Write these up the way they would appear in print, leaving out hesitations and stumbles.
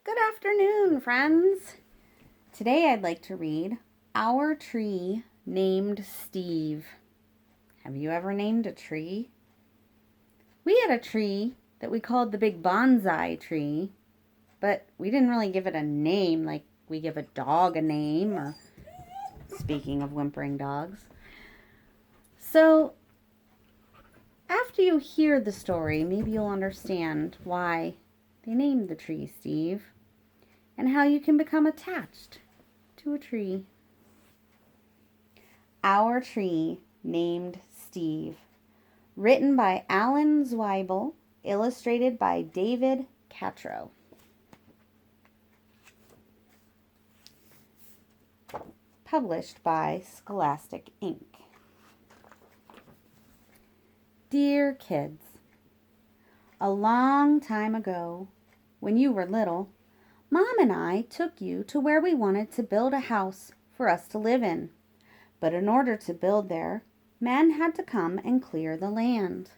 Good afternoon, friends. Today I'd like to read Our Tree Named Steve. Have you ever named a tree? We had a tree that we called the big bonsai tree, but we didn't really give it a name like we give a dog a name, or speaking of whimpering dogs. So, after you hear the story, maybe you'll understand why they named the tree Steve, and how you can become attached to a tree. Our Tree Named Steve. Written by Alan Zweibel, illustrated by David Catrow. Published by Scholastic Inc. Dear kids, a long time ago, when you were little, Mom and I took you to where we wanted to build a house for us to live in. But in order to build there, men had to come and clear the land.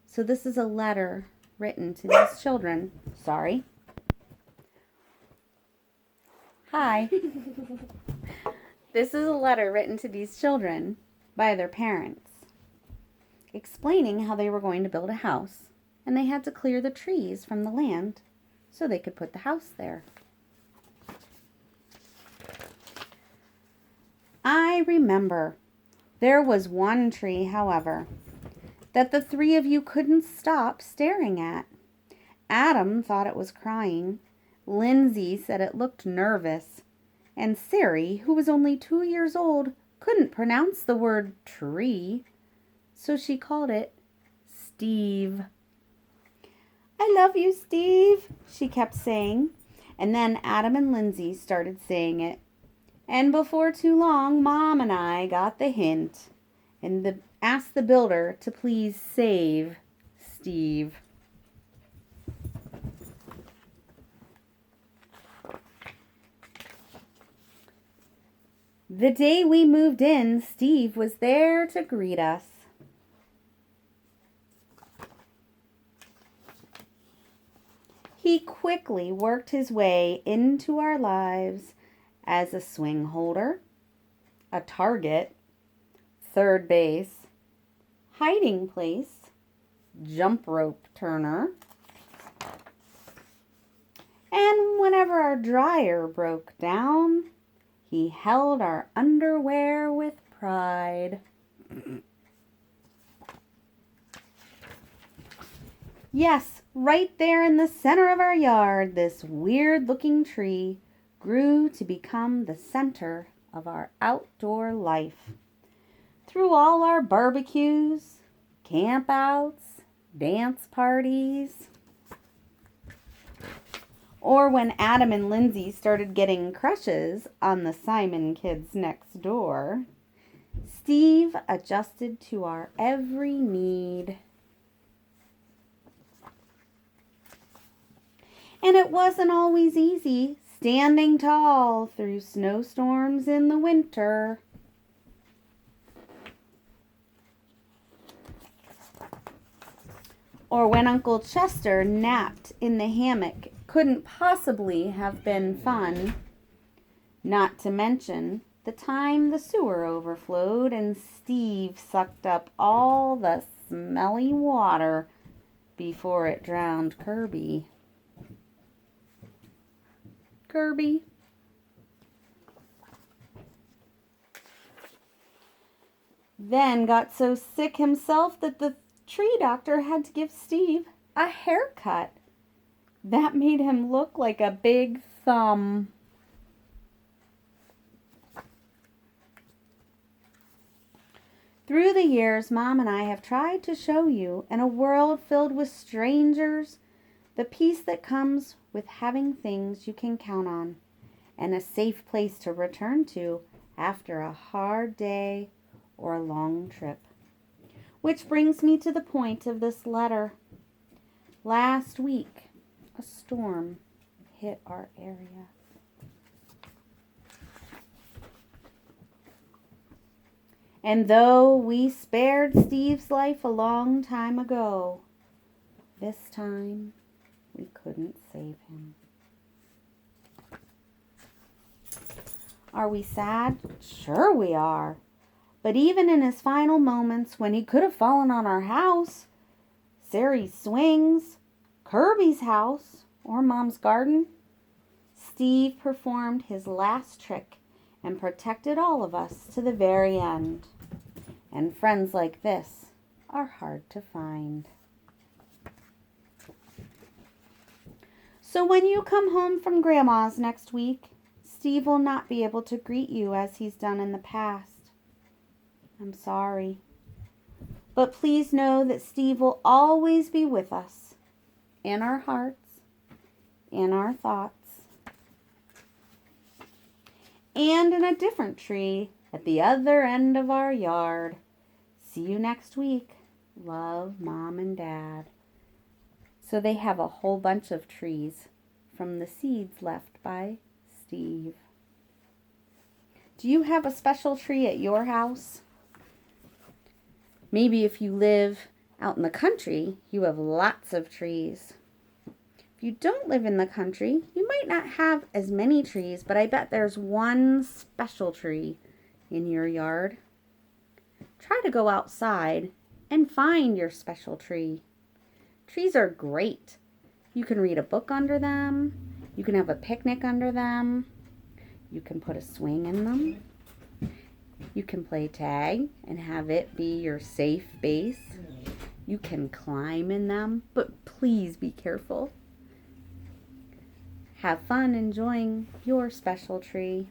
So this is a letter written to these children. Sorry. Hi. This is a letter written to these children by their parents, explaining how they were going to build a house, and they had to clear the trees from the land so they could put the house there. I remember there was one tree, however, that the three of you couldn't stop staring at. Adam thought it was crying. Lindsay said it looked nervous. And Sari, who was only 2 years old, couldn't pronounce the word tree, so she called it Steve. I love you, Steve, she kept saying. And then Adam and Lindsay started saying it. And before too long, Mom and I got the hint and asked the builder to please save Steve. The day we moved in, Steve was there to greet us. He quickly worked his way into our lives as a swing holder, a target, third base, hiding place, jump rope turner, and whenever our dryer broke down, he held our underwear with pride. Yes, right there in the center of our yard, this weird-looking tree grew to become the center of our outdoor life. Through all our barbecues, campouts, dance parties, or when Adam and Lindsay started getting crushes on the Simon kids next door, Steve adjusted to our every need. And it wasn't always easy, standing tall through snowstorms in the winter. Or when Uncle Chester napped in the hammock, couldn't possibly have been fun. Not to mention the time the sewer overflowed and Steve sucked up all the smelly water before it drowned Kirby. Kirby. Then got so sick himself that the tree doctor had to give Steve a haircut. That made him look like a big thumb. Through the years, Mom and I have tried to show you, in a world filled with strangers, the peace that comes with having things you can count on, and a safe place to return to after a hard day or a long trip. Which brings me to the point of this letter. Last week, a storm hit our area. And though we spared Steve's life a long time ago, this time we couldn't save him. Are we sad? Sure we are. But even in his final moments, when he could have fallen on our house, Sary's swings, Kirby's house, or Mom's garden, Steve performed his last trick and protected all of us to the very end. And friends like this are hard to find. So when you come home from Grandma's next week, Steve will not be able to greet you as he's done in the past. I'm sorry. But please know that Steve will always be with us, in our hearts, in our thoughts, and in a different tree at the other end of our yard. See you next week. Love, Mom and Dad. So they have a whole bunch of trees from the seeds left by Steve. Do you have a special tree at your house? Maybe if you live out in the country, you have lots of trees. If you don't live in the country, you might not have as many trees, but I bet there's one special tree in your yard. Try to go outside and find your special tree. Trees are great. You can read a book under them. You can have a picnic under them. You can put a swing in them. You can play tag and have it be your safe base. You can climb in them, but please be careful. Have fun enjoying your special tree.